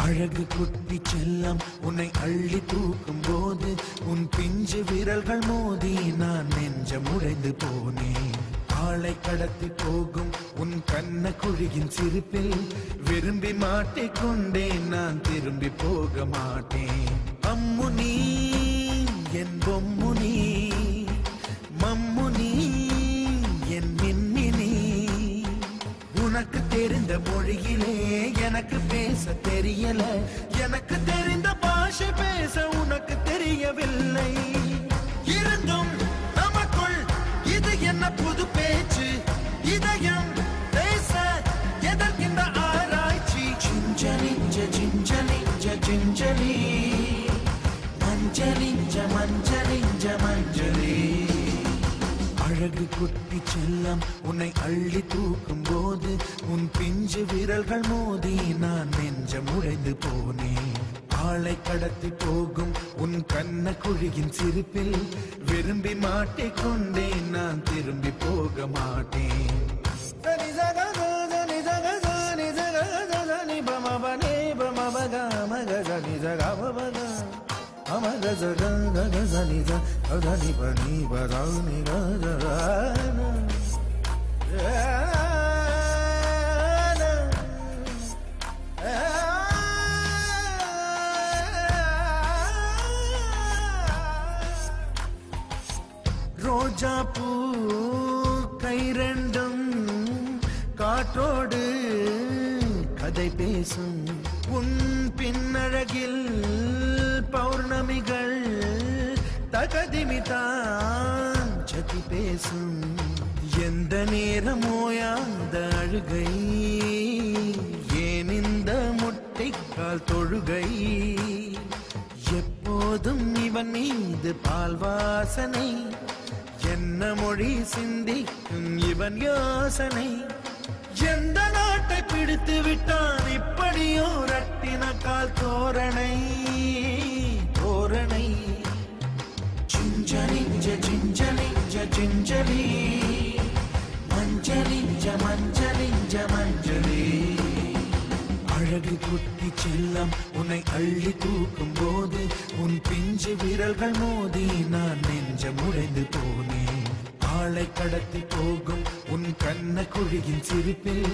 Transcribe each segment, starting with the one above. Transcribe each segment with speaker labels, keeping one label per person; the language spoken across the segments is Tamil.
Speaker 1: அழகு குட்டி செல்லம் உன்னை அள்ளி தூக்கும் போது உன் பிஞ்சு விரல்கள் மோதி நான் நெஞ்சம் உடைந்து போனேன். ஆளை கடத்தி போகும் உன் கண்ண குழியின் சிரிப்பில் விரும்பி மாட்டிக்கொண்டேன். நான் திரும்பி போக மாட்டேன். அம்மு நீ என் பொம்மு நீ, மம்மு நீ என் மின்னி நீ. உனக்கு தெரிந்த மொழியிலே எனக்கு பேச தெரியல, எனக்கு தெரிந்த பாஷை பேச உனக்கு தெரியவில்லை. இருந்தும் நமக்குள் இது என்ன புது பேச்சு, இதயம் பேச எதற்கின்ற ஆராய்ச்சி. சிஞ்சலிஞ்ச சிஞ்சலிஞ்ச சிஞ்சலி, மஞ்சளிஞ்ச மஞ்சளிஞ்ச மஞ்சளி. அழகு குட்டி செல்லம் உன்னை அள்ளி தூக்கும் போது உன் பிஞ்சு விரல்கள் மோதி நான் நெஞ்சம் உடைந்து போனேன். ஆளை கடத்தி போகும் உன் கண்ண குழியின் சிரிப்பில் விரும்பி மாட்டிக்கொண்டேன். நான் திரும்பி போக மாட்டேன். ரோஜா பூ கை ரெண்டும் காற்றோடு கதை பேசும். உன் பின்னழகில் பௌர்ணமிகள் தகதிமிதான் சதி பேசும். எந்த நேரமோயாந்த அழுகை, ஏன் இந்த முட்டைக்கால் தொழுகை. எப்போதும் இவன் மீது பால் வாசனை, என்ன மொழி சிந்திக்கும் இவன் யோசனை. எந்த நாட்டை பிடித்து விட்டான் இப்படியோ ரட்டின கால் தோரணை தோரணை. சிஞ்சலிஞ்ச சிஞ்சலிஞ்ச சிஞ்சலி, மஞ்சளிஞ்ச மஞ்சளிஞ்ச மஞ்சளி. அழகு குட்டி செல்லம் உன்னை அள்ளி தூக்கும் போது உன் பிஞ்சு விரல்கள் மோதி நான் நெஞ்சம் உடைந்து போனேன். ஆளை கடத்தி போகும் உன் கண்ண குழியின் சிரிப்பில்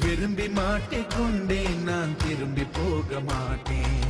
Speaker 1: விரும்பி மாட்டிக்கொண்டேன். நான் திரும்பி போக மாட்டேன்.